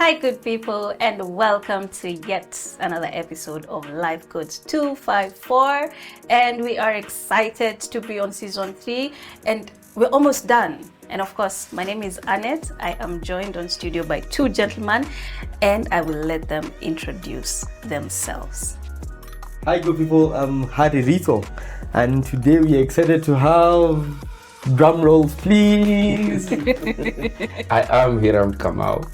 Hi, good people, and welcome to yet another episode of Life Codes 254. And we are excited to be on season 3, and we're almost done. And of course, my name is Annette. I am joined on studio by two gentlemen, and I will let them introduce themselves. Hi, good people. I'm Hiram, and today we are excited to have drum rolls, please. I am Hiram Kamau.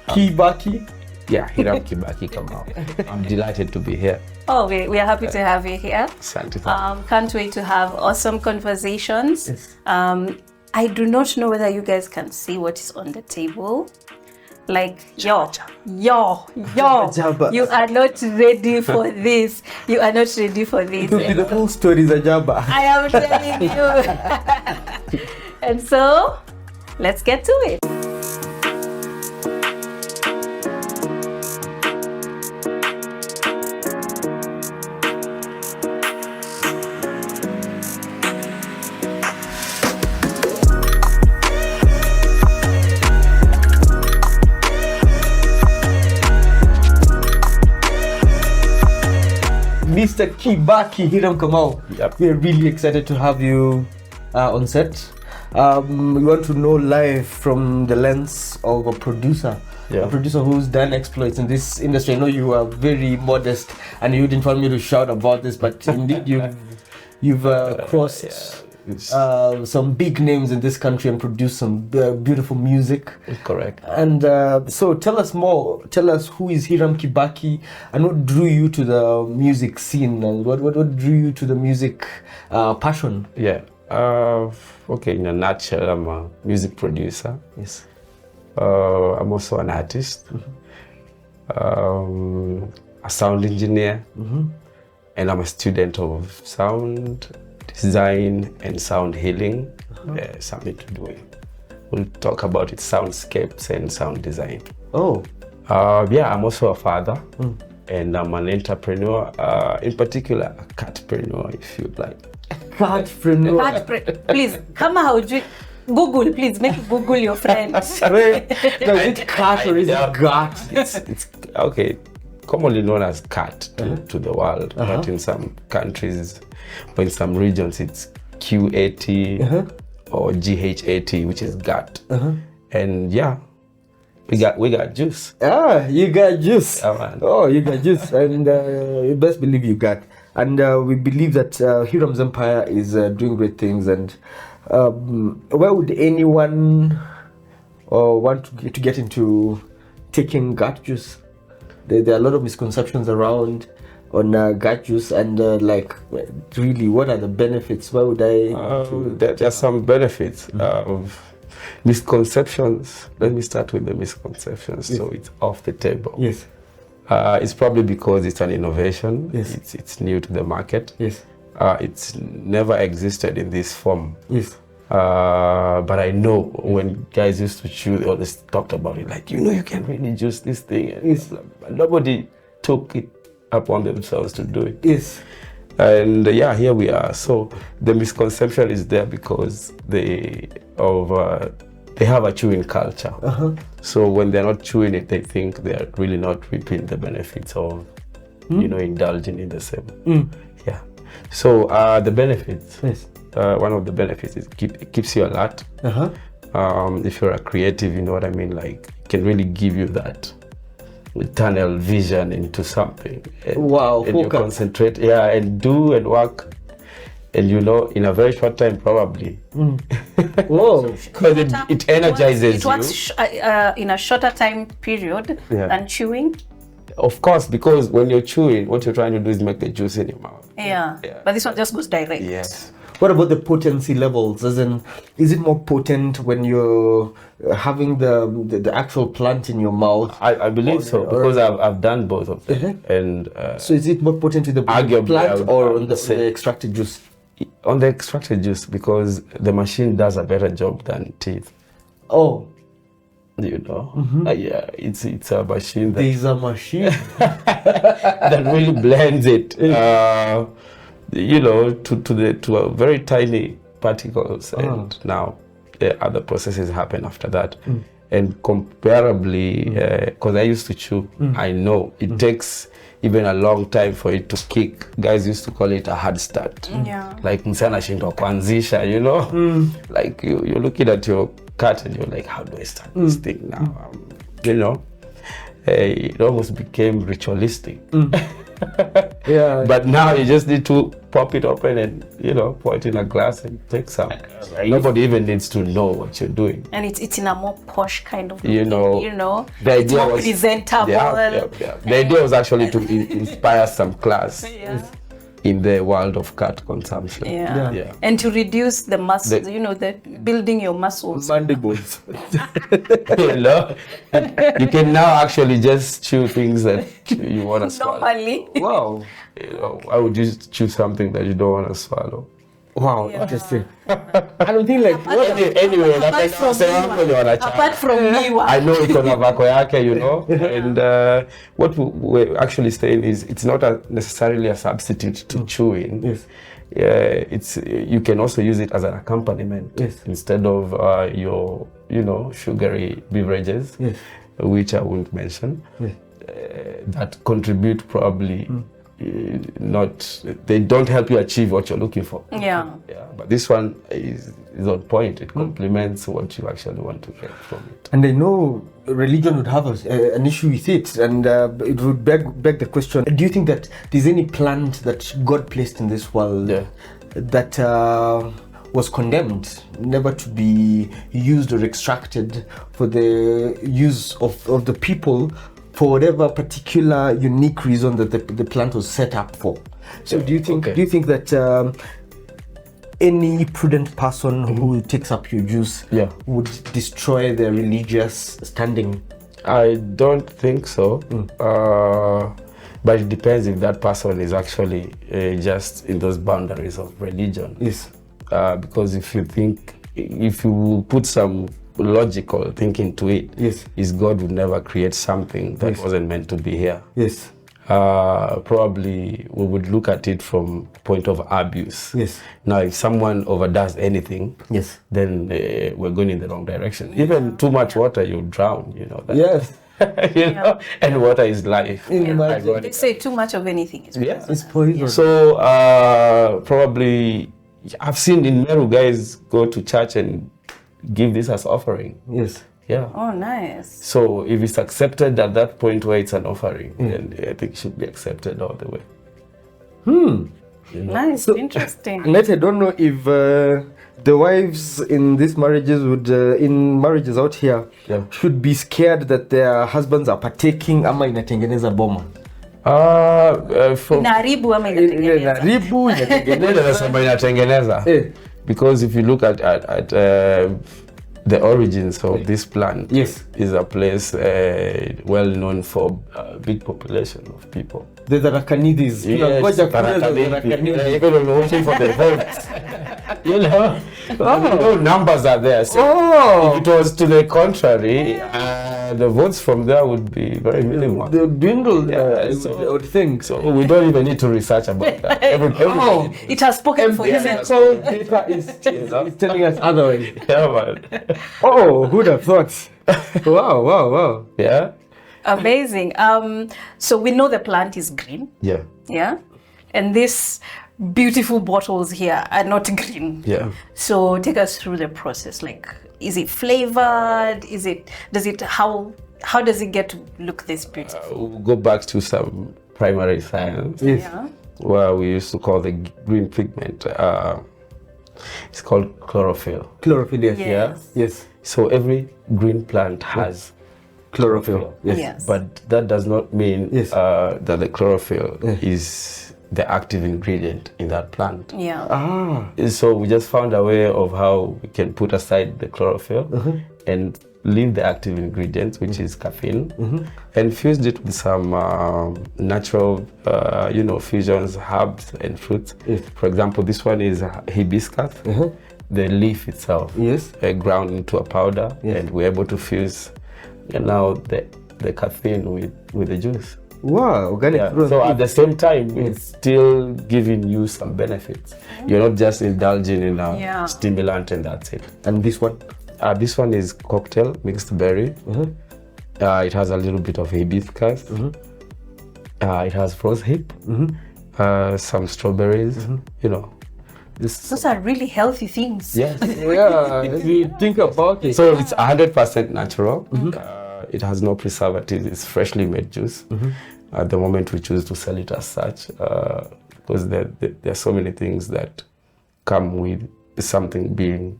Kibaki. Yeah, Hiram Kibaki Kamau. I'm delighted to be here. Oh, we are happy to have you here. Santika. Can't wait to have awesome conversations. Yes. I do not know whether you guys can see what is on the table. Like, yo, Jaba. you are not ready for this. You are not ready for this. The whole story is a Jaba. I am telling you. And so, let's get to it. Mr. Kibaki, Hiram Kamau. Yep. We are really excited to have you on set. We want to know live from the lens of a producer. Yeah. A producer who's done exploits in this industry. I know you are very modest and you didn't want me to shout about this, but indeed you've crossed some big names in this country and produced some beautiful music. Correct. And so tell us more. Tell us who is Hiram Kibaki and what drew you to the music scene and what drew you to the music passion? Yeah. Okay, in a nutshell, I'm a music producer. Yes. I'm also an artist, a sound engineer, and I'm a student of sound design and sound healing. Something to do with. We'll talk about it, soundscapes and sound design. Oh. Yeah, I'm also a father, and I'm an entrepreneur, in particular a catpreneur, if you'd like. Catpreneur. Please, come out. Google, please, make Google your friend. Wait, no, is it cat or is it gut? It's okay, commonly known as cat to the world, but in some countries or in some regions it's QAT or GHAT, which is gut. And yeah, we got juice. Ah, you got juice. Yeah, man. Oh, you got juice, and you best believe you got. And we believe that Hiram's empire is doing great things. And where would anyone want to get into taking GHAT juice? There are a lot of misconceptions around on GHAT juice, and really, what are the benefits? Why would I? There are some benefits of misconceptions. Let me start with the misconceptions, so it's off the table. Yes. It's probably because it's an innovation. Yes. It's new to the market. Yes. It's never existed in this form. Yes. But I know when guys used to chew, they always talked about it, like, you can really juice this thing. And Yes. nobody took it upon themselves to do it. Yes. And yeah, here we are. So the misconception is there because they have a chewing culture. So when they're not chewing it, they think they're really not reaping the benefits of, indulging in the same. Yeah. So the benefits. Yes. One of the benefits is it keeps you alert. If you're a creative, you know what I mean. Like, it can really give you that tunnel vision into something. Wow. And you concentrate, and do and work. And in a very short time, probably. Whoa. Because it energizes It works in a shorter time period than chewing. Of course, because when you're chewing, what you're trying to do is make the juice in your mouth. Yeah. But this one just goes direct. Yes. What about the potency levels? As in, is it more potent when you're having the actual plant in your mouth? I believe so, because I've done both of them. And so is it more potent with the arguably, plant or on the extracted juice? On the extracted juice, because the machine does a better job than teeth. Oh. Yeah, it's a machine that There's a machine that really blends it, to a very tiny particles, and now other processes happen after that. And comparably, because I used to chew, I know it takes even a long time for it to kick. Guys used to call it a hard start. Like msana shindwa kuanzisha, you know? Like you're looking at your cat and you're like, how do I start this thing now? You know? It almost became ritualistic. But now you just need to pop it open and, you know, pour it in a glass and take some. Nobody even needs to know what you're doing. And it's in a more posh kind of, you know, the idea it's more was presentable. The idea was actually to inspire some class in the world of cat consumption. And to reduce the muscles, the building your muscles. Mandibles. You know, you can now actually just chew things that you want to swallow. Normally. Wow. You know, why would you choose something that you don't want to swallow? Wow, interesting. I don't think like anyway, apart from me, I know it's on vako yake, you know, and what we're actually saying is it's not necessarily a substitute to chewing. Yes. It's you can also use it as an accompaniment instead of your sugary beverages, which I won't mention, that contribute probably. They don't help you achieve what you're looking for. But this one is on point. It complements what you actually want to get from it. And I know religion would have an issue with it, and it would beg the question, do you think that there's any plant that God placed in this world that was condemned never to be used or extracted for the use of the people, for whatever particular unique reason that the plant was set up for? So do you think that any prudent person who takes up your juice would destroy their religious standing? I don't think so. But it depends if that person is actually just in those boundaries of religion. Yes. Because if you put some logical thinking to it, is God would never create something that wasn't meant to be here. Yes. Probably we would look at it from point of abuse. Yes. Now, if someone overdoes anything, then we're going in the wrong direction. Even too much water, you drown. You know that. Yes. You know, and water is life. They say too much of anything is poison. It's poison. So probably I've seen in Meru guys go to church and give this as offering. Yes. Yeah. Oh, nice. So if it's accepted at that point where it's an offering, then I think it should be accepted all the way. Nice, so, interesting. Net, I don't know if the wives in these marriages in marriages out here should be scared that their husbands are partaking ama inatengeneza boma. Inaharibu ama inatengeneza. Because if you look at the origins of this plant, is a place well known for a big population of people. The Rakanidis. Even when we're waiting for the votes, no numbers are there. So if it was to the contrary, the votes from there would be very minimal. They would dwindle, I would think. So we don't even need to research about that. It has spoken for itself. So data is telling us otherwise. Yeah, man. Oh, who'd have thought? Wow. Yeah. Amazing. So we know the plant is green. Yeah. And these beautiful bottles here are not green. Yeah. So take us through the process. Like, is it flavored? How does it get to look this beautiful? We'll go back to some primary science. Where we used to call the green pigment. It's called chlorophyll. Chlorophyll, yes. So every green plant has chlorophyll. Yes. But that does not mean that the chlorophyll is the active ingredient in that plant. So we just found a way of how we can put aside the chlorophyll and leave the active ingredients, which is caffeine, and fused it with some natural, fusions, herbs and fruits. For example, this one is hibiscus. The leaf itself, ground into a powder, and we're able to fuse now the caffeine with the juice. Wow, organic fruit. So at the same time, it's still giving you some benefits. You're not just indulging in a stimulant and that's it. And this one? This one is cocktail mixed berry. It has a little bit of hibiscus. It has rose hip, some strawberries. You know, Those are really healthy things. yes. Yeah, if you think about it. So it's 100% natural. It has no preservatives. It's freshly made juice. At the moment, we choose to sell it as such because there are so many things that come with something being,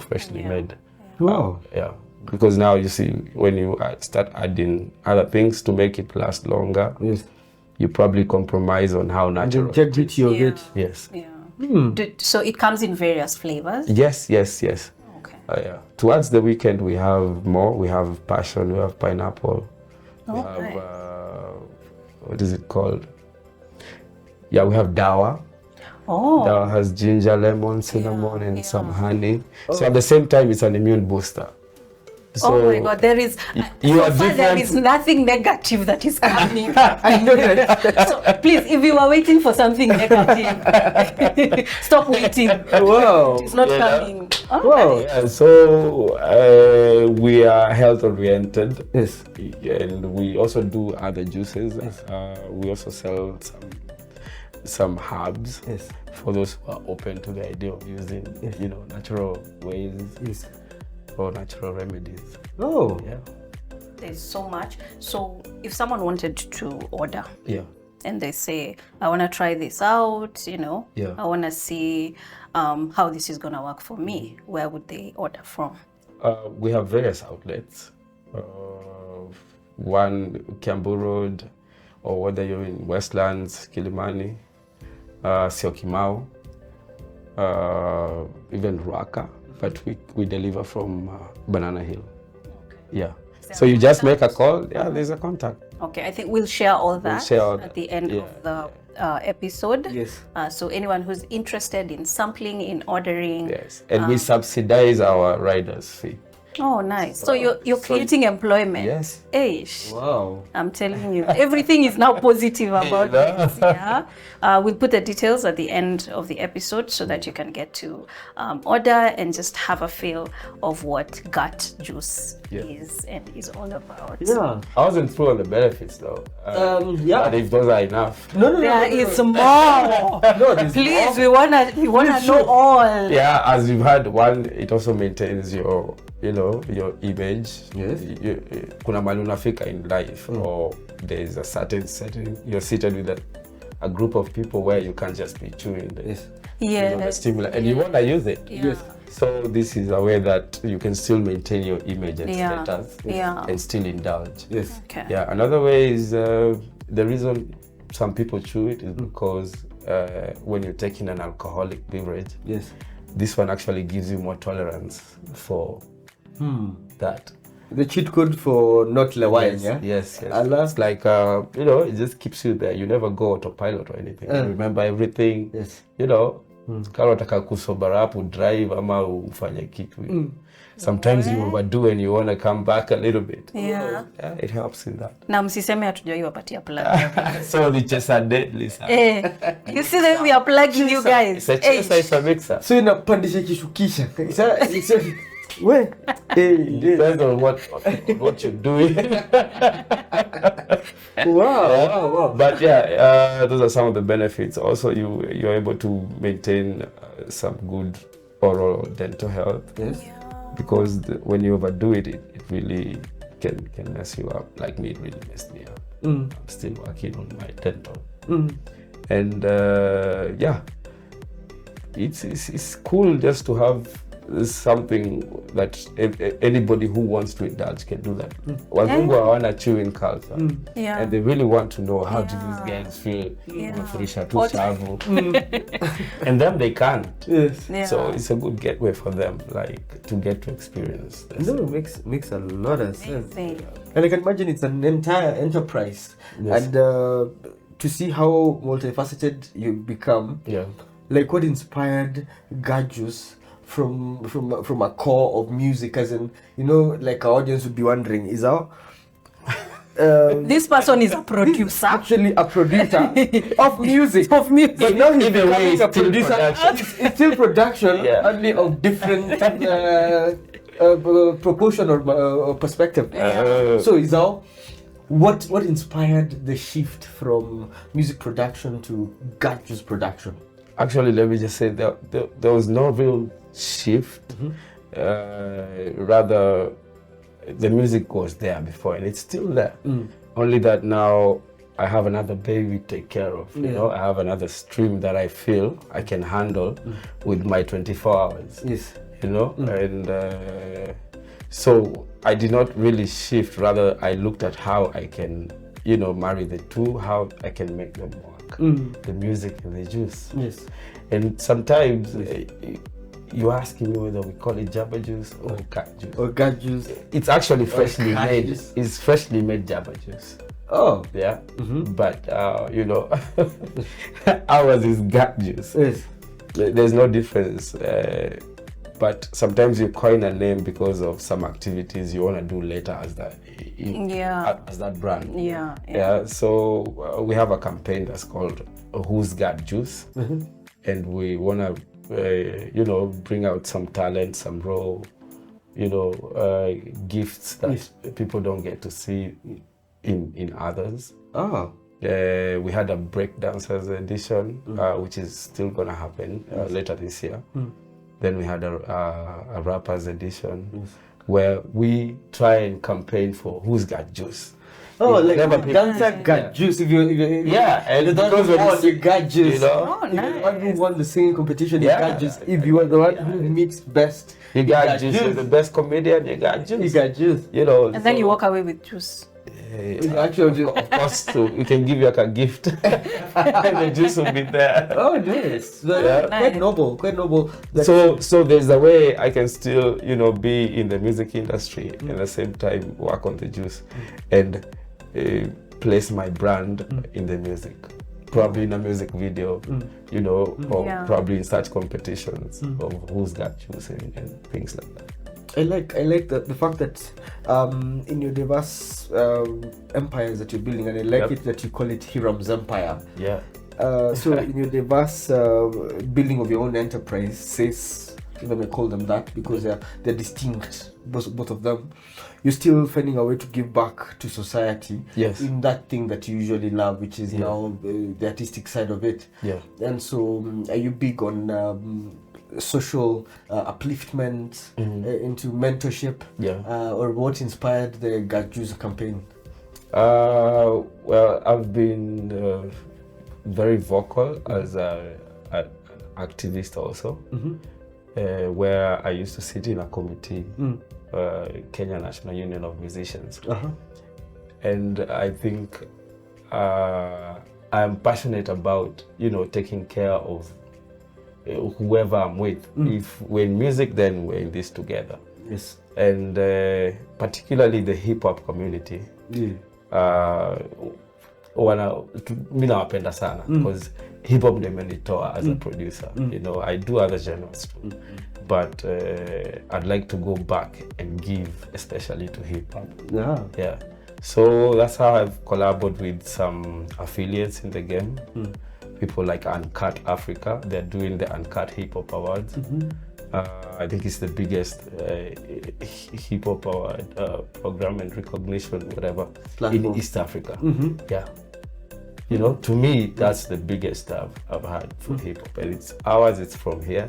freshly made. Wow. Yeah. Because now you see, when you start adding other things to make it last longer, Yes. you probably compromise on how natural. Integrity of it. Yes. Yeah. So it comes in various flavors? Yes. Okay. Yeah. Towards the weekend, we have more. We have passion. We have pineapple. We have what is it called? Yeah, we have dawa. Oh. Dawa has ginger, lemon, cinnamon, and some honey. So at the same time, it's an immune booster. So oh my God, there is there is nothing negative that is coming. I know that. So please, if you are waiting for something negative, stop waiting. Wow. It's not coming. Oh, Wow. yeah, so we are health oriented. Yes. And we also do other juices. We also sell some herbs. Yes. For those who are open to the idea of using, natural ways. Yes. Or natural remedies. Oh. Yeah. There's so much. So if someone wanted to order, Yeah. and they say, I want to try this out, Yeah. I want to see how this is going to work for me, where would they order from? We have various outlets. One, Kiambu Road, or whether you're in Westlands, Kilimani, Syokimau, even Ruaka, but we deliver from Banana Hill. Okay. Yeah. So you just make a call. Yeah, there's a contact. Okay, I think we'll share all that share all at the end of the episode. Yes. So anyone who's interested in sampling, in ordering. Yes. And we subsidize our riders' fee. Oh, nice. So you're creating employment. Yes. Eish. Wow. I'm telling you, everything is now positive about this. Yeah. We'll put the details at the end of the episode so that you can get to order and just have a feel of what GHAT Juice is and is all about. Yeah. I wasn't through on the benefits though. Yeah. But if those are enough. No. There is more. No, there's Please, we wanna know all. Yeah, as you've had one, it also maintains your your image. Yes. Kuna mahali unafika in life, or there's a certain setting, you're seated with a group of people where you can't just be chewing the, the stimuli, and you want to use it. Yes. So this is a way that you can still maintain your image and status and still indulge. Yes. Okay. Yeah, another way is the reason some people chew it is because when you're taking an alcoholic beverage, Yes. this one actually gives you more tolerance for that. The cheat code for not the wine, yeah? Yes. Allah. It's like, it just keeps you there. You never go autopilot or anything. You remember everything. Yes. Kama unataka kusobara up, drive ama ufanye kitu. Sometimes you overdo and you want to come back a little bit. Yeah. Yeah, it helps in that. Na msiseme hatujai wapatia plug. So the chest are deadly. You see that we are plugging you guys. It's a chaser, it's a mixer. So inapandisha kishukisha. Where? Depends on what you're doing. Wow. But yeah, those are some of the benefits. Also, you're able to maintain some good oral dental health. Yes. Because when you overdo it, it really can mess you up. Like me, it really messed me up. I'm still working on my dental. And it's cool just to have something that anybody who wants to indulge can do that. Wazungu hawana chewing culture, and they really want to know how do these guys feel. And them they can't. Yes. Yeah. So it's a good gateway for them, like to get to experience this. No, it makes a lot of sense. Amazing. And I can imagine it's an entire enterprise. Yes. And to see how multifaceted you become, Yeah. like what inspired GHAT Juice from a core of music, as in, like our audience would be wondering, is our This person is a producer. actually a producer of music. Of music. But now he's Either way, becoming a it's still producer. production. It's still production, Yeah. only of different proportion or perspective. So Izao, what inspired the shift from music production to GHAT Juice production? Actually, let me just say that there was no real shift. Rather, the music was there before, and it's still there. Only that now I have another baby to take care of. You know, I have another stream that I feel I can handle with my 24 hours. Yes. You know, and so I did not really shift. Rather, I looked at how I can, you know, marry the two, how I can make them work. The music and the juice. Yes. And sometimes you're asking me whether we call it Jaba Juice or GHAT Juice. Or GHAT Juice. It's actually freshly GHAT made. Juice. It's freshly made Jaba Juice. Oh. Yeah. But you know, ours is GHAT Juice. Yes. There's no difference. But sometimes you coin a name because of some activities you want to do later as that as that brand. Yeah. So we have a campaign that's called Who's Got Juice, and we want to you know, bring out some talent, some raw, you know, gifts that people don't get to see in others. Oh. We had a breakdancers edition, which is still gonna happen later this year. Then we had a rappers edition, where we try and campaign for Who's Got Juice. Oh, like dancer GHAT Juice. If you and because when you GHAT Juice, you know, Oh, nice. the one who won the singing competition, you GHAT Juice. If you are the one who mixed best, you got juice. You're the best comedian. You got juice. you GHAT Juice. You know, And then you walk away with juice. Actually, of course, too. We can give you like a gift, and the juice will be there. oh, nice. Quite noble. Quite noble. So there's a way I can still, you know, be in the music industry and at the same time work on the juice and place my brand in the music. Probably in a music video, you know, or probably in such competitions of Who's Got Juice and things like that. I like the fact that in your diverse empires that you're building, and I like it that you call it Hiram's empire. Yeah. So in your diverse building of your own enterprises, if I may call them that, because they're distinct, both of them, you're still finding a way to give back to society. Yes. In that thing that you usually love, which is now the artistic side of it. Yeah. And so, are you big on social upliftment, into mentorship? Or what inspired the GHAT Juice campaign? Well, I've been very vocal as an activist also, where I used to sit in a committee, Kenya National Union of Musicians, and I think I'm passionate about, you know, taking care of whoever I'm with. If we're in music, then we're in this together. Yes. And particularly the hip hop community. Mi nawapenda sana because hip hop ndio imenitoa as a producer. You know, I do other genres too, but I'd like to go back and give especially to hip hop. Yeah. So that's how I've collaborated with some affiliates in the game. People like Uncut Africa, they're doing the Uncut Hip Hop Awards. I think it's the biggest hip hop award program and recognition, whatever, in East Africa. Yeah. You know, to me, that's the biggest I've had for hip hop, and it's ours. It's from here.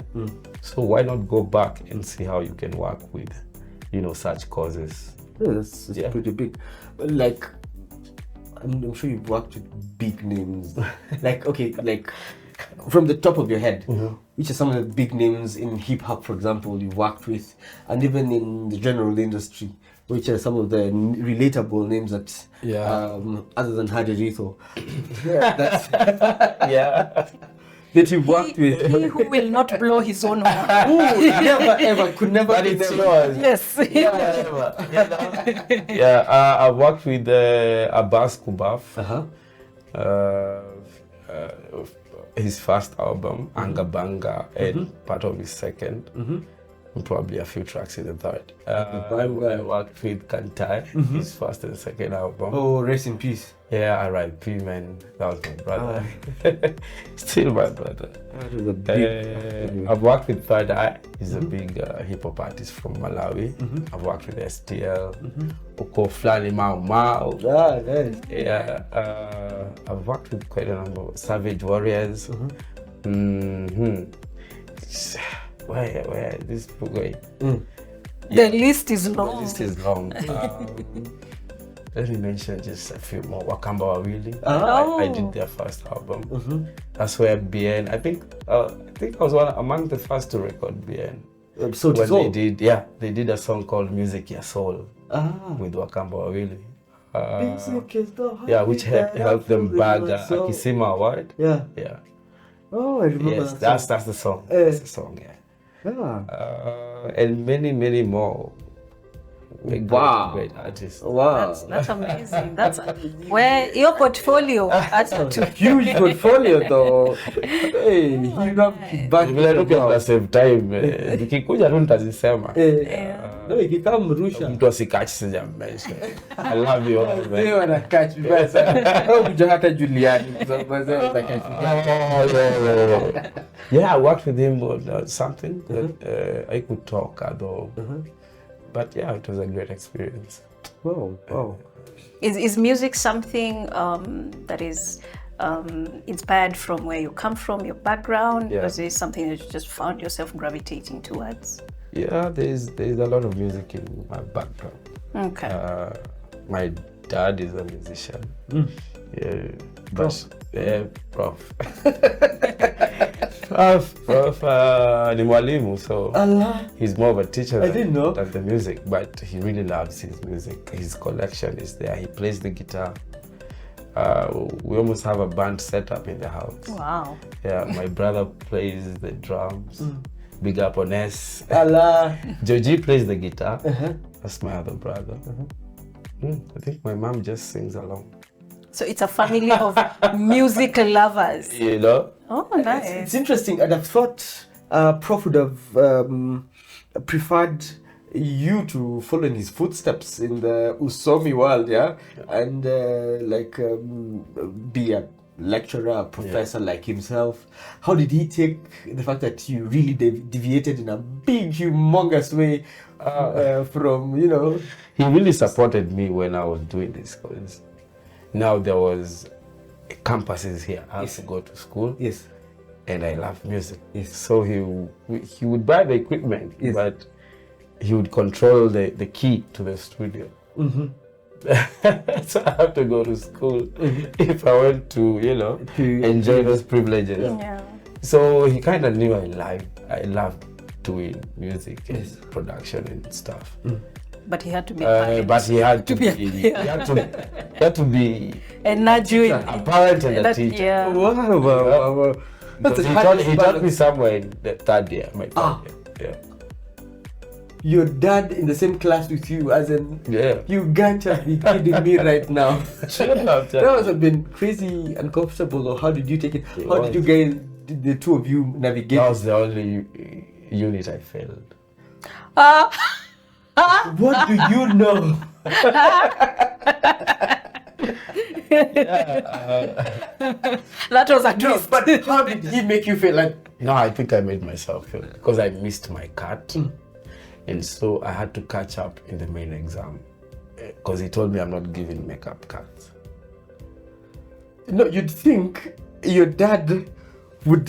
So why not go back and see how you can work with, you know, such causes? Yeah, that's pretty big. Like, I'm sure you've worked with big names. like from the top of your head, which are some of the big names in hip hop, for example, you've worked with, and even in the general industry, which are some of the relatable names that, other than Hadirito, that you've worked with. He who will not blow his own horn. Never ever, could never be yours. Yes. I worked with Abbas Kubaf. His first album, Anga Banga, and part of his second. and probably a few tracks in the third. I worked with Kantai, his first and second album. Oh, rest in peace. Yeah, R.I.P. man, that was my brother. Still my brother. That was a big. I've worked with Third Eye. He's a big hip hop artist from Malawi. I've worked with STL, Oko Flani Mau Mau. Ah, nice. Yeah, I've worked with quite a number of Savage Warriors. Where this book going? The list is The long. list is long. Let me mention just a few more. Wakamba Wawili. Oh. I did their first album. That's where BN. I think I was one among the first to record BN. So When soul. they did a song called Music Ya Soul with Wakamba Wawili. Yeah, which helped them bag a Kisima award. Yeah. Yeah. Oh, I remember. Yes, that that's the song. That's the song. Yeah. song. And many more. Wow. Great artists. Wow. That's amazing. That's where your portfolio adds up to. Huge portfolio though. Hey, Hiram back Vile tuko at the same time, nikikuja tu nitazisema. No, ikikaa mrusha. Mtu asikachi sija mention. I love you all, man. Leo na catch basa. Au kuja hata Juliani kwa sababu za catch. Yeah, I worked with him on something that I could talk though. But yeah, it was a great experience. Wow, wow. Is music something that is inspired from where you come from, your background, Yeah. or is it something that you just found yourself gravitating towards? Yeah, there's a lot of music in my background. Okay. My dad is a musician. Yeah, Prof. Prof. Prof ni mwalimu, so Allah. he's more of a teacher I didn't know. than the music, but he really loves his music. His collection is there. He plays the guitar. We almost have a band set up in the house. Wow. Yeah, my brother plays the drums. Big up on S. Allah. Joji plays the guitar. That's my other brother. I think my mom just sings along. So it's a family of music lovers. You know? Oh, It's nice. interesting. I'd have thought Prof would have preferred you to follow in his footsteps in the Usomi world, yeah? And be a lecturer, a professor like himself. How did he take the fact that you really deviated in a big, humongous way from, you know? He really supported me when I was doing this, because now there was campuses here. I have to go to school. Yes. And I love music. Yes. So he would buy the equipment, Yes. but he would control the key to the studio. So I have to go to school if I want to, you know, enjoy those privileges. Yeah. So he kind of knew I loved doing music and production and stuff. But he had to be But he had to be, be- he had to be and not you. a parent and a teacher. Yeah. Wow. Because he taught me somewhere in the third year, my third year. Your dad in the same class with you, as in, Yeah. you got to be kidding me right now. Shut up, That must have been crazy uncomfortable, or how did you take it? It How was. did you guys, the two of you, navigate? That was the only unit I failed. What do you know? That was a twist. But how did he make you feel like? No, I think I made myself feel because I missed my cut, and so I had to catch up in the main exam because he told me I'm not giving makeup cuts. No, you'd think your dad would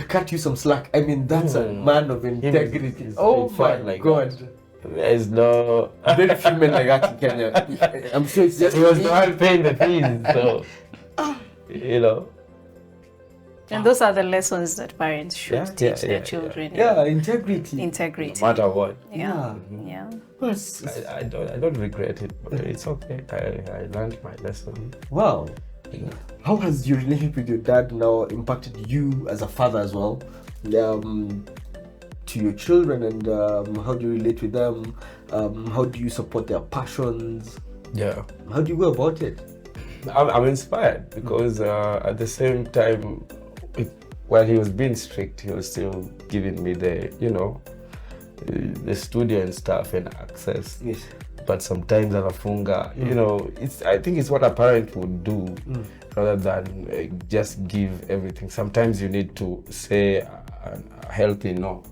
cut you some slack. I mean, that's a man of integrity. He's Oh my like God. that. There's no. Very few men like that in Kenya. I'm sure it's just He was the one paying the fees, so you know. And those are the lessons that parents should Yeah, teach yeah, their yeah, children. Yeah, integrity. Integrity. No matter what, Yeah. Yeah. I don't regret it, but it's okay. I learned my lesson. Wow. How has your relationship with your dad now impacted you as a father as well? To your children, and how do you relate with them? How do you support their passions? Yeah. How do you go about it? I'm inspired because at the same time, while he was being strict, he was still giving me the, you know, the studio and stuff and access. Yes. But sometimes anafunga, you know, I think it's what a parent would do rather than just give everything. Sometimes you need to say a healthy no.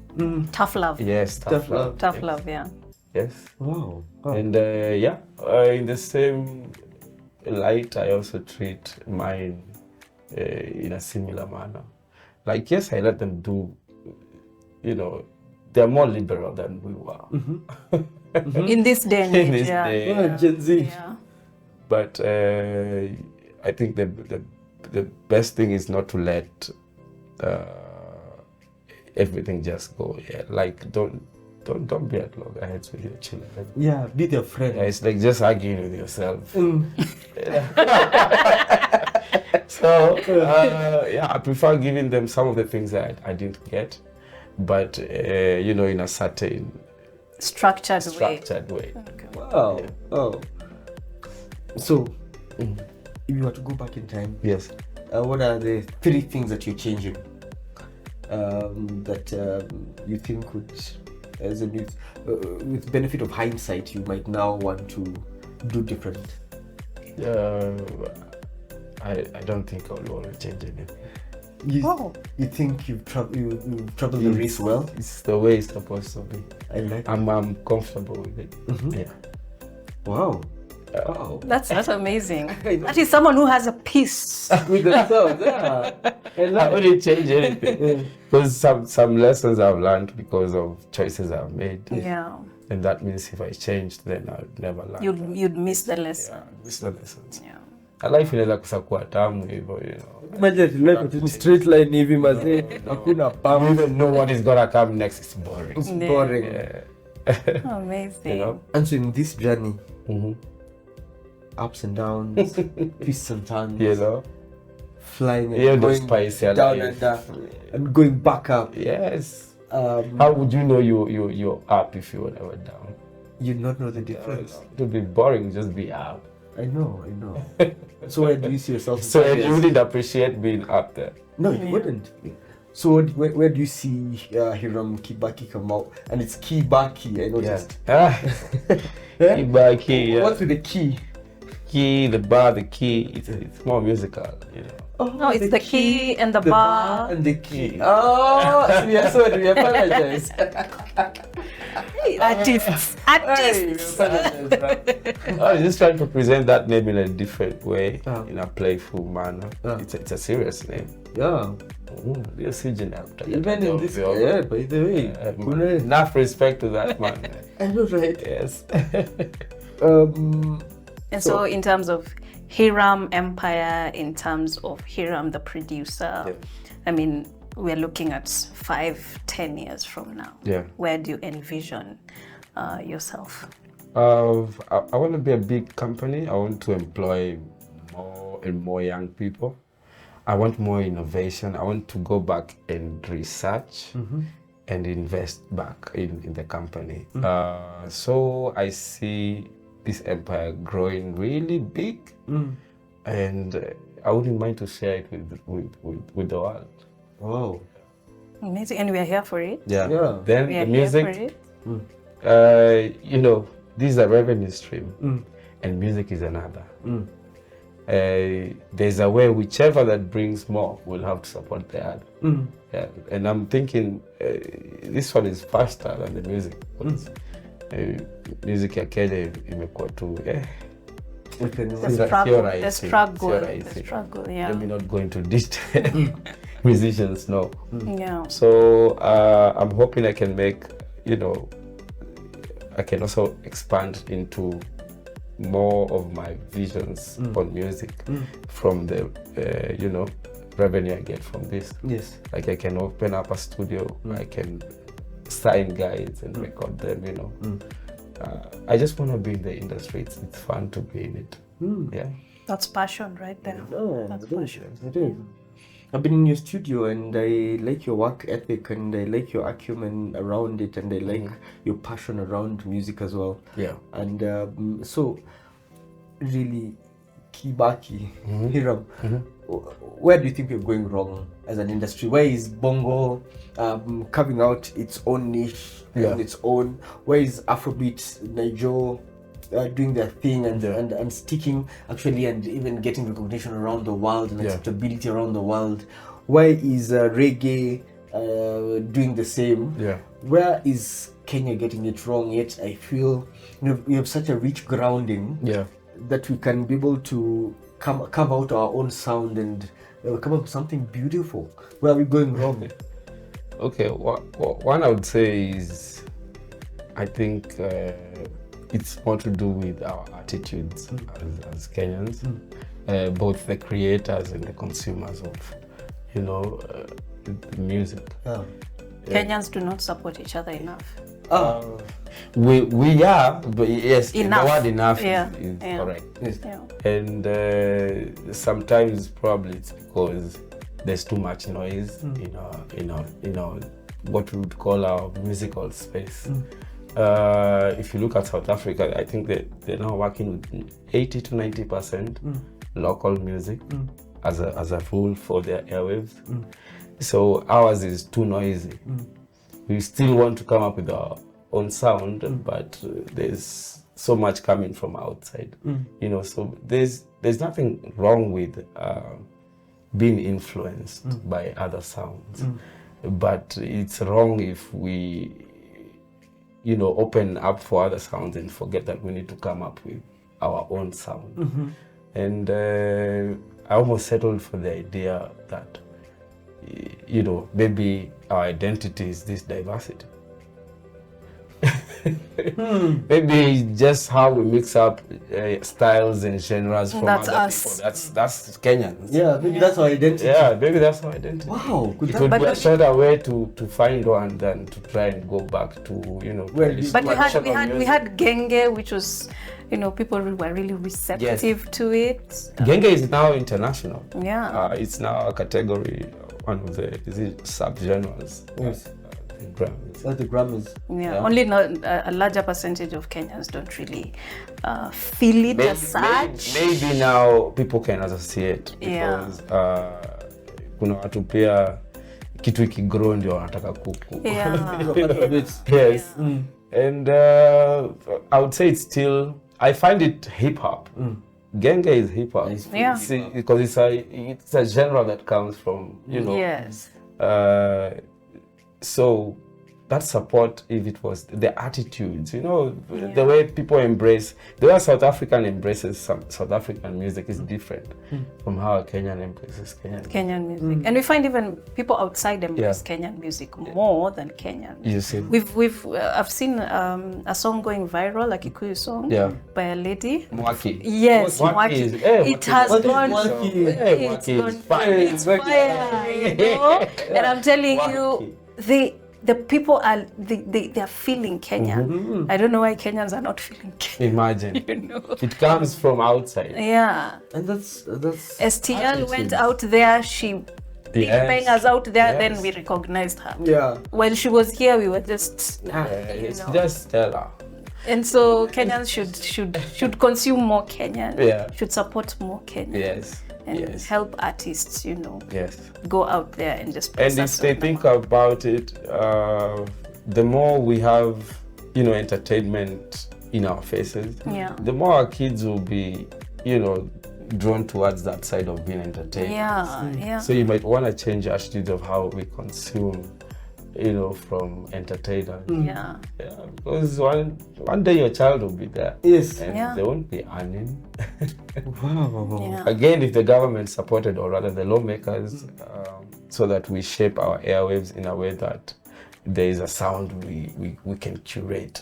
Tough love. Yes, tough love. Tough Yes. love, yeah. Yes. Wow. And in the same light, I also treat mine in a similar manner. Like, yes, I let them do, you know, they're more liberal than we were. In this day and age, In this yeah. day. Oh, Gen Z. Yeah. But I think the best thing is not to let everything just go. Yeah, like don't be at loggerheads with your children. Yeah, be their friend. Yeah, it's like just arguing with yourself. So I prefer giving them some of the things that I didn't get, but you know, in a certain Structured way. way. Okay. Wow. Oh. So, if you were to go back in time, Yes. what are the 3 things that you're changing that you think would, as a youth, with benefit of hindsight, you might now want to do different? I don't think I will want to change anything. You think you've traveled the race well? It's the way it's supposed to be. I like. I'm comfortable with it. Yeah. Wow. Wow. That's amazing. I know. That is someone who has a peace. With themselves, yeah. I wouldn't change anything because some lessons I've learned because of choices I've made. Yeah. And that means if I changed, then I'd never learn. You'd miss the lesson. Yeah, miss the lessons. Yeah. Life inaweza kusakuwa tamu hivyo, you know. Imagine life in straight line hivi mazee, hakuna You pam. even know what is gonna come next. It's boring. It's Yeah. boring. Yeah. Amazing. You know. And so in this journey, Mhm. ups and downs, twists and turns, You know. flying Yeah, and the going spice ya down life. and going back up. Yes. How would you know you're up if you were never down? You not know the difference. It would be boring. Just be up. I know. So where do you see yourself? in So 5 you years? wouldn't appreciate being up there. No, you wouldn't. So where do you see Hiram Kibaki come out? And it's Kibaki, I noticed. Ah. Yeah? Kibaki, yeah. What's with the key? Key, the bar, the key. It's more musical, you know. Oh, No, it's the key and the bar. and the key. Oh, we are sorry. We apologize. Artists. Artists. I was just trying to present that name in a different way, Ah. in a playful manner. Ah. It's a serious name. Yeah. Ndio sijina kutaja Even in this, ovyo. yeah, by the way. kuna- Enough respect to that man. I know, right? Yes. And so in terms of Hiram Empire, in terms of Hiram the producer, Yeah. I mean, we're looking at 5-10 years from now. Yeah. Where do you envision yourself? I want to be a big company. I want to employ more and more young people. I want more innovation. I want to go back and research and invest back in the company. So I see this empire growing really big, and I wouldn't mind to share it with the world. Wow. Amazing. And we are here for it. Yeah. Yeah. Then We are the here for music, it. you know, this is a revenue stream, and music is another. There's a way, whichever that brings more will have to support the other. Yeah. And I'm thinking this one is faster than the music. Music ya Kenya imekuwa tu The struggle, yeah. Let me not go into detail. Musicians know. Yeah. So I'm hoping I can make, you know, I can also expand into more of my visions on music from the, you know, revenue I get from this. Yes. Like I can open up a studio, I can sign guys and record them, you know. I just want to be in the industry. It's fun to be in it. Yeah. That's passion right there. Oh, That's it is. passion. It is. I've been in your studio and I like your work ethic and I like your acumen around it and I like your passion around music as well. Yeah. And so, really, Kibaki, Hiram, where do you think we're going wrong as an industry? Where is Bongo carving out its own niche on its own? Where is Afrobeat, Nigeria doing their thing and sticking actually, and even getting recognition around the world and acceptability around the world? Where is reggae doing the same? Where is Kenya getting it wrong? Yet I feel we have such a rich grounding that we can be able to carve out our own sound and come up with something beautiful. Where are we going wrong? Okay, one I would say is, I think it's more to do with our attitudes as Kenyans, both the creators and the consumers of, music. Kenyans do not support each other enough. We are, but yes, Enough. the word enough is Yeah. correct. Yes. And sometimes probably it's because there's too much noise in our what we would call our musical space. If you look at South Africa, I think they're now working with 80 to 90% local music as a rule for their airwaves. So ours is too noisy. We still want to come up with our own sound, but there's so much coming from outside. So there's nothing wrong with being influenced by other sounds, but it's wrong if we open up for other sounds and forget that we need to come up with our own sound. And I almost settled for the idea that maybe our identity is this diversity. Maybe just how we mix up styles and genres from That's other us. people. That's Kenyans. Yeah, maybe that's our identity. Yeah, maybe that's our identity. Wow, good. It would be a shorter way to find one than to try and go back to But we had Genge, which was people were really receptive to it. Genge is now international. Yeah. It's now a category, one of the sub-genres. Yes. The Grammys. That's the Grammys. Yeah. Only a larger percentage of Kenyans don't really feel it as such. Maybe now people can associate because kuna watu pia kitu ikigrow ndio wanataka kuku. Yes. And I would say it's still, I find it hip hop. Genge is hip hop. Yeah. Because it's a genre that comes from, Yes. So that support, if it was the attitudes, the way people embrace, the way South African embraces some South African music is different from how a Kenyan embraces Kenyan music. And we find even people outside embrace Kenyan music more than Kenyan. You see? I've seen a song going viral, a Kikuyu song by a lady. Mwaki. Yes, Mwaki. It has gone. It's fire. It's fire. And I'm telling you, the people are they are feeling Kenya. I don't know why Kenyans are not feeling Kenya. Imagine. It comes from outside. Yeah. And that's STL went out there. She Big Bang us out there. Then we recognized her. Yeah. While she was here, we were just Just tell her. And so Kenyans should consume more Kenyan. Yeah. Should support more Kenyan. Yes. And help artists, Yes. go out there and just. And if they think about it, the more we have, entertainment in our faces, the more our kids will be, drawn towards that side of being entertained. Yeah. So you might want to change attitudes of how we consume, from entertainers. Yeah. Because one day your child will be there. Yes. And they won't be earning. Wow. Yeah. Again, if the government supported, or rather the lawmakers, so that we shape our airwaves in a way that there is a sound we can curate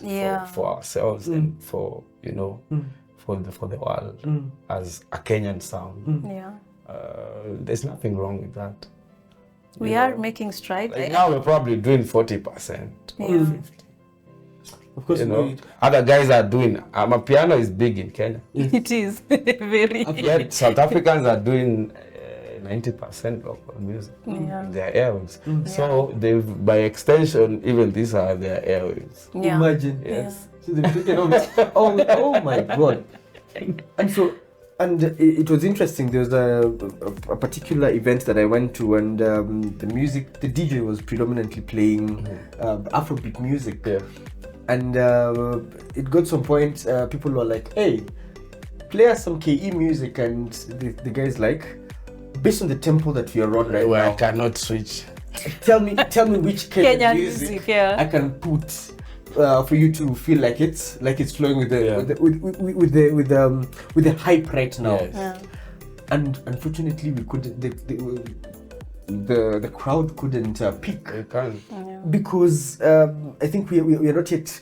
for ourselves and for for the world as a Kenyan sound. Yeah. There's nothing wrong with that. We are making strides. Like now we're probably doing 40% or 50%. Of course, other guys are doing. Piano is big in Kenya. It is very. Yet South Africans are doing 90% local music in their airwaves. So they, by extension, even these are their airwaves. Yeah. Imagine. Yes. So they've taken over. Oh my God. And so, And it was interesting. There was a particular event that I went to, and the DJ was predominantly playing Afrobeat music. Yeah. And it got some point, people were like, hey, play us some KE music. And the guy's like, based on the tempo that we are on right now, I cannot switch. tell me which Kenyan Kenyan music music, yeah. I can put for you to feel like it's flowing with the hype right now. Yes. Yeah. And unfortunately, we couldn't. The crowd couldn't pick You can't. because I think we are not yet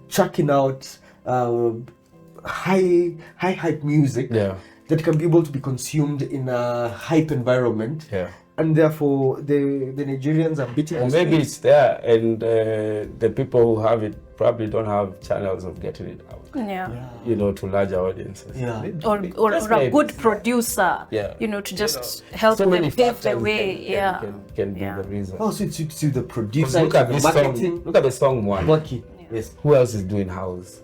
checking out high hype music Yeah. that can be able to be consumed in a hype environment. Yeah. And therefore, the Nigerians are beating Or us. maybe it's there, and the people who have it probably don't have channels of getting it out. Yeah. You know, to larger audiences. Yeah. Or That's a maybe. good producer, Yeah. you know, to just help So them many pave the factors way. can be Yeah. the reason. Oh, so it's the producer, Look at the this marketing, song. Look at the song one. Lucky. Yes, Who else is doing house?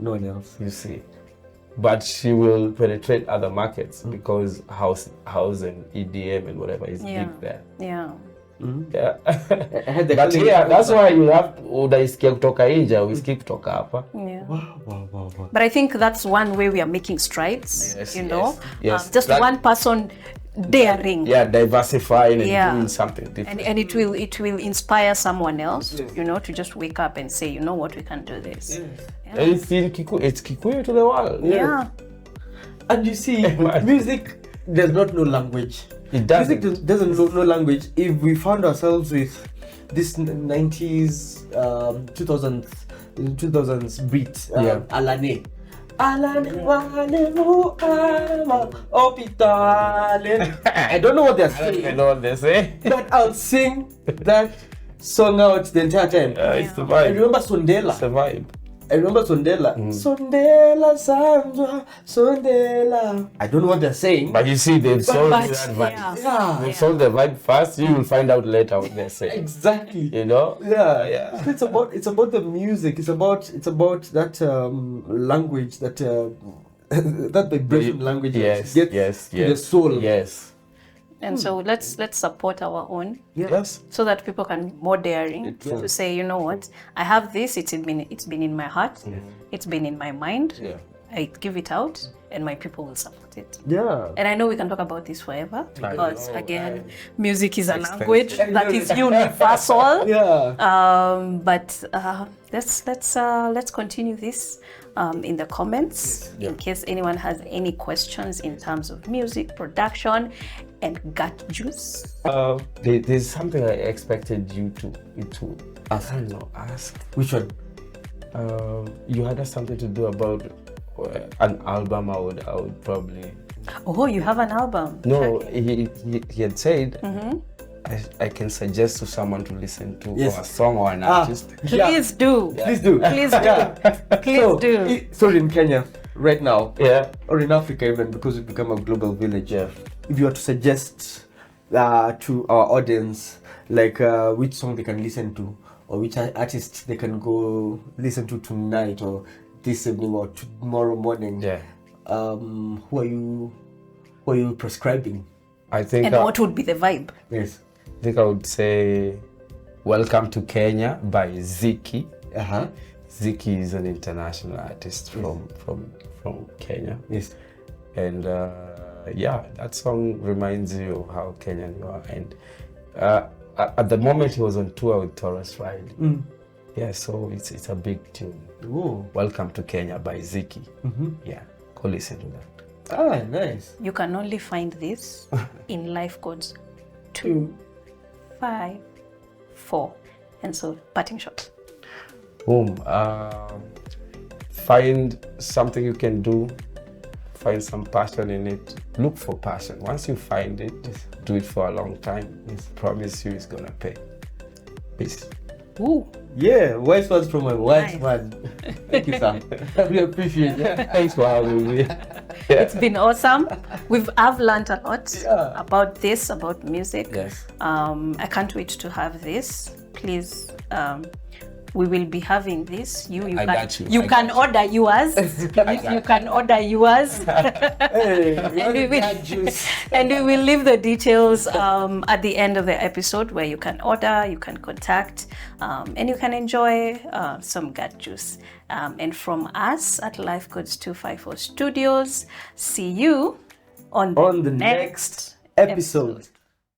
no one else. You see, but she will penetrate other markets because house and EDM and whatever is Yeah. big there. Yeah. Yeah. I had the But feeling yeah, that's why you have unaisikia kutoka nje, usikie kutoka hapa. Yeah. Wow. But I think that's one way we are making strides. Yes, you yes, know, yes. just That- one person daring. Yeah, diversifying and Yeah. doing something different. And it will inspire someone else, you know, to just wake up and say, you know what, we can do this. And it's in it's Kikuyu to the world. Yeah. And you see, music does not know language. It doesn't. Music doesn't know language. If we found ourselves with this 90s, 2000s beat, Yeah. Alane. I don't know what they're I don't even saying, know what they say. but I'll sing that song out the entire time. It's the I vibe. remember It's Sondela. the vibe. Sondela Sanjwa, Sondela. I don't know what they're saying. But you see, they've sold But, that vibe. Yeah, They've sold the vibe first. You will find out later what they're saying. exactly. You know? Yeah. So it's about the music. It's about that language, that that vibration language. Yes. that Yes. gets to the soul. Yes. And so let's support our own, Yes. so that people can be more daring to say, you know what, I have this. It's been in my heart. It's been in my mind. Yeah. I give it out, and my people will support it. Yeah. And I know we can talk about this forever because, know, again, music is a expensive. language that is universal. Yeah. But let's continue this in the comments in case anyone has any questions in terms of music production and GHAT Juice. There's something I expected you to ask. I don't know, ask. Which one? You had something to do about an album. I would probably. Oh, you have an album? No, he had said. I can suggest to someone to listen to Yes. or a song or an artist. Please do. Please do. Please do. Please do. So in Kenya right now, Yeah. or in Africa even, because we've become a global village, if you were to suggest to our audience like which song they can listen to, or which artist they can go listen to tonight or this evening or tomorrow morning, who are you prescribing? I think. And what would be the vibe? Yes. I think I would say Welcome to Kenya by Ziki. Ziki is an international artist from Kenya. Yes. And that song reminds you of how Kenyan you are. And at the moment he was on tour with Torres Ride. Yeah, so it's a big tune. Oh. Welcome to Kenya by Ziki. Yeah, go listen to that. Ah, nice. You can only find this in lifecodes 254. And so, parting shot. Boom. Find something you can do. Find some passion in it. Look for passion. Once you find it, do it for a long time. I promise you it's gonna pay. Peace. Ooh. Yeah, wise words from my wise Nice. man. Thank you, Sam. We appreciate it. Thanks for having me. It's been awesome. I've learned a lot about this, about music. Yes. I can't wait to have this. Please we will be having this. You I can got you. you I can got you. order yours. You can order yours. Hey, And we will- GHAT juice. and we will leave the details at the end of the episode where you can order, you can contact, and you can enjoy some GHAT juice. And from us at Lifecodes 254 Studios, see you on On the next episode.